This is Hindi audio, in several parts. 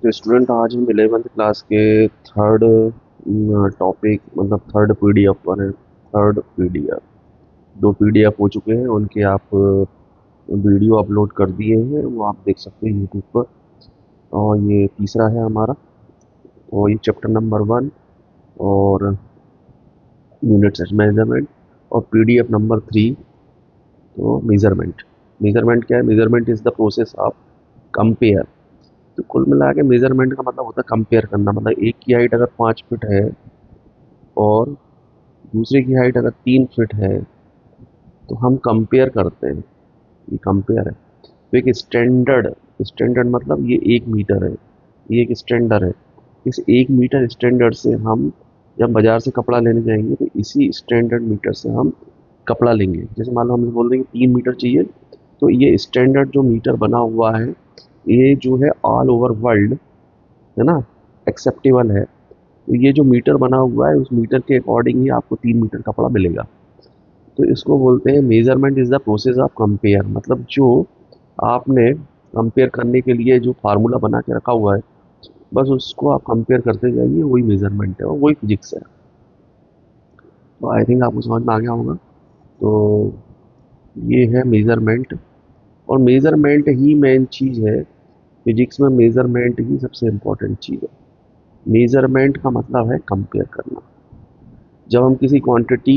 तो स्टूडेंट आज हम 11th क्लास के थर्ड टॉपिक मतलब थर्ड पीडीएफ पर है। थर्ड पीडीएफ, दो पीडीएफ हो चुके हैं, उनके आप वीडियो अपलोड कर दिए हैं, वो आप देख सकते हैं यूट्यूब पर। और ये तीसरा है हमारा, और ये चैप्टर नंबर 1 और यूनिट टेस्ट मेजरमेंट, और पीडीएफ नंबर 3 तो मेजरमेंट। मेजरमेंट क्या है? Measurement is the process of compare. तो कुल मिला के मेजरमेंट का मतलब होता है कंपेयर करना। मतलब एक की हाइट अगर 5 फीट है और दूसरे की हाइट अगर 3 फीट है तो हम कंपेयर करते हैं। ये कंपेयर है। तो एक स्टैंडर्ड, स्टैंडर्ड मतलब ये 1 मीटर है, ये एक स्टैंडर्ड है। इस 1 मीटर स्टैंडर्ड से हम जब बाजार से कपड़ा लेने जाएंगे तो इसी स्टैंडर्ड मीटर से हम कपड़ा लेंगे। जैसे मान लो हम बोल रहे हैं कि 3 मीटर चाहिए, तो ये स्टैंडर्ड जो मीटर बना हुआ है ये जो है ऑल ओवर वर्ल्ड, है ना, एक्सेप्टेबल है। तो ये जो मीटर बना हुआ है उस मीटर के अकॉर्डिंग ही आपको 3 मीटर कपड़ा मिलेगा। तो इसको बोलते हैं measurement is the process of compare. मतलब जो आपने कंपेयर करने के लिए जो फार्मूला बना के रखा हुआ है, बस उसको आप कंपेयर करते जाइए, वही मेजरमेंट है और वही फिजिक्स है। तो आई थिंक आपको समझ में आ गया होगा। तो ये है मेजरमेंट, और मेजरमेंट ही मेन चीज़ है। फिजिक्स में मेजरमेंट ही सबसे इम्पोर्टेंट चीज़ है। मेजरमेंट का मतलब है कंपेयर करना। जब हम किसी क्वांटिटी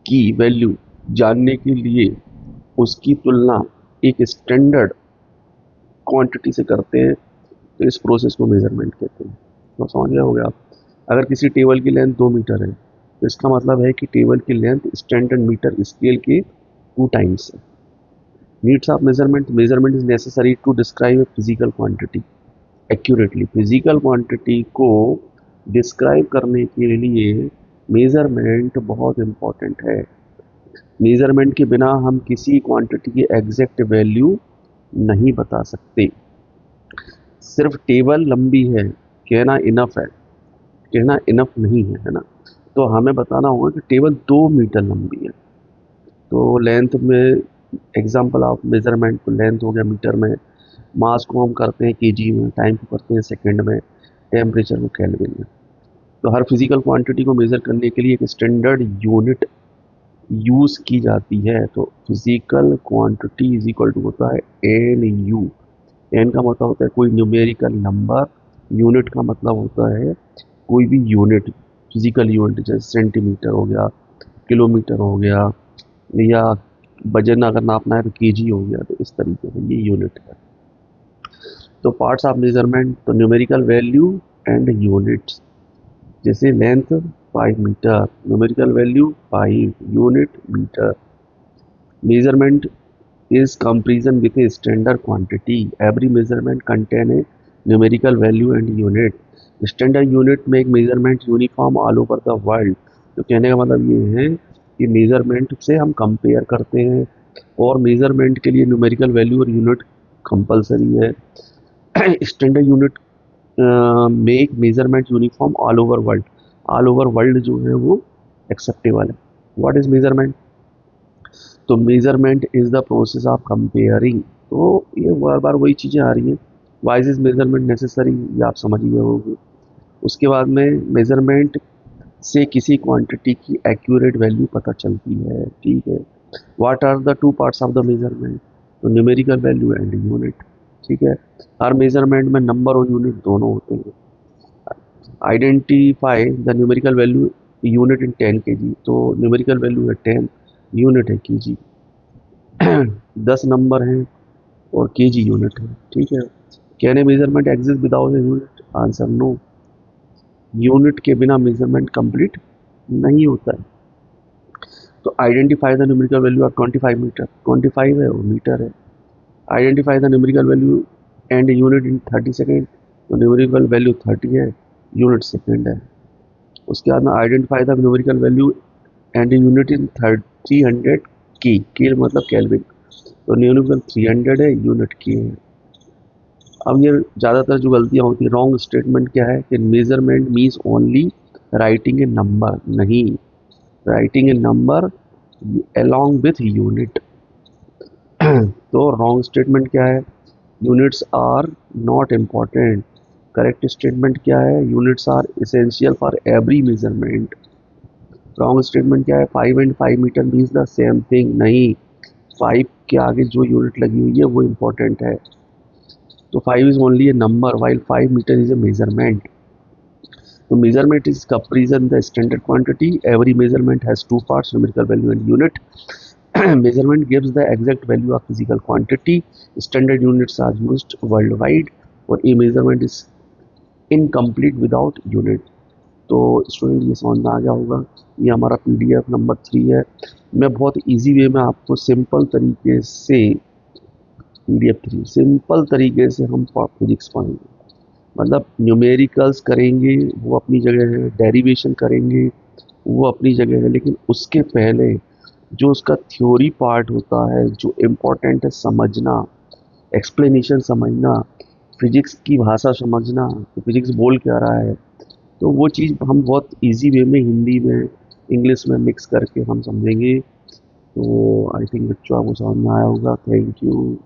की वैल्यू जानने के लिए उसकी तुलना एक स्टैंडर्ड क्वांटिटी से करते हैं तो इस प्रोसेस को मेजरमेंट कहते हैं। तो समझ गए होंगे आप। अगर किसी टेबल की लेंथ 2 मीटर है तो इसका मतलब है कि टेबल की लेंथ स्टैंडर्ड मीटर स्केल के 2 टाइम्स है। Needs of measurement, measurement is necessary to describe a physical quantity accurately. Physical quantity को डिस्क्राइब करने के लिए मेजरमेंट बहुत इंपॉर्टेंट है। मेजरमेंट के बिना हम किसी क्वांटिटी की एग्जैक्ट वैल्यू नहीं बता सकते। सिर्फ टेबल लंबी है कहना इनफ है, कहना इनफ नहीं है, है ना। तो हमें बताना होगा कि टेबल 2 मीटर लंबी है। तो लेंथ में एग्जांपल ऑफ मेजरमेंट, तो लेंथ हो गया मीटर में, मास को हम करते हैं केजी में, टाइम को करते हैं सेकंड में, टेम्परेचर को केल्विन में। तो हर फिजिकल क्वांटिटी को मेजर करने के लिए एक स्टैंडर्ड यूनिट यूज की जाती है। तो physical quantity is equal to होता है एन यू। एन का मतलब होता है कोई न्यूमेरिकल नंबर, यूनिट का मतलब होता है कोई भी यूनिट, फिजिकल यूनिट, जैसे सेंटीमीटर हो गया, किलोमीटर हो गया, या वजन अगर नापना है तो केजी हो गया। तो इस तरीके से ये यूनिट है। तो पार्ट्स ऑफ मेजरमेंट, तो न्यूमेरिकल वैल्यू एंड यूनिट्स। जैसे length 5 metre, numerical value 5, unit metre. Measurement is comparison with a standard quantity. Every measurement contain a numerical value and unit. Standard unit make measurement uniform all over the world. तो कहने का मतलब ये है कि मेजरमेंट से हम कंपेयर करते हैं, और मेजरमेंट के लिए न्यूमेरिकल वैल्यू और यूनिट कंपलसरी है। Standard unit make measurement uniform all over world. All over world जो है वो एक्सेप्टेबल है। What is measurement? तो measurement is the process of comparing. तो ये बार बार वही चीज़ें आ रही हैं। वाइज इज मेजरमेंट नेसेसरी, ये आप समझ गए होंगे। उसके बाद में मेजरमेंट से किसी क्वांटिटी की एक्यूरेट वैल्यू पता चलती है, ठीक है। What are the 2 parts of the measurement? तो न्यूमेरिकल वैल्यू एंड यूनिट, ठीक है। हर मेजरमेंट में नंबर और यूनिट दोनों होते हैं। Identify the numerical value unit in 10 kg। तो न्यूमेरिकल वैल्यू है 10, यूनिट है केजी। 10 नंबर हैं और केजी यूनिट है, ठीक है। Can a measurement exist without a unit? Answer no. Unit के बिना मेजरमेंट कंप्लीट नहीं होता है। तो identify the numerical value of 25 metre, 25 है वो मीटर है। Identify the numerical value and unit in 30 second. तो न्यूमेरिकल वैल्यू 30 है, यूनिट सेकेंड है। उसके बाद में identify the numerical value and unit in 300 के मतलब केल्विन। तो न्यूमेरिकल 300 है, यूनिट की है। अब ये ज़्यादातर जो गलतियाँ होती है, रॉन्ग स्टेटमेंट क्या है कि measurement means only writing a number. नहीं, writing a number along with unit. तो रॉन्ग स्टेटमेंट क्या है? Units are not important. Correct statement क्या है? Units are essential for every measurement. Wrong statement क्या है? 5 and 5 metre means the same thing. नहीं, 5 के आगे जो यूनिट लगी हुई है वो इम्पोर्टेंट है। तो 5 is only a number while 5 metre is a measurement. तो measurement is comparison the standard quantity. Every measurement has two parts, numerical value and unit. Measurement gives the exact value of physical quantity. Standard units are used worldwide, और a measurement is incomplete without unit. तो स्टूडेंट ये समझ में आ गया होगा। ये हमारा पीडीएफ नंबर 3 है। मैं बहुत इजी वे में आपको सिंपल तरीके से पीडीएफ 3 सिंपल तरीके से हम फिजिक्स पढ़ेंगे। मतलब न्यूमेरिकल्स करेंगे वो अपनी जगह है, डेरिवेशन करेंगे वो अपनी जगह है, लेकिन उसके पहले जो उसका थ्योरी पार्ट होता है जो इम्पोर्टेंट है समझना, एक्सप्लेनेशन समझना, फिजिक्स की भाषा समझना तो फिजिक्स बोल क्या रहा है, तो वो चीज़ हम बहुत इजी वे में हिंदी में इंग्लिश में मिक्स करके हम समझेंगे। तो आई थिंक बच्चों आपको समझ में आया होगा। Thank you.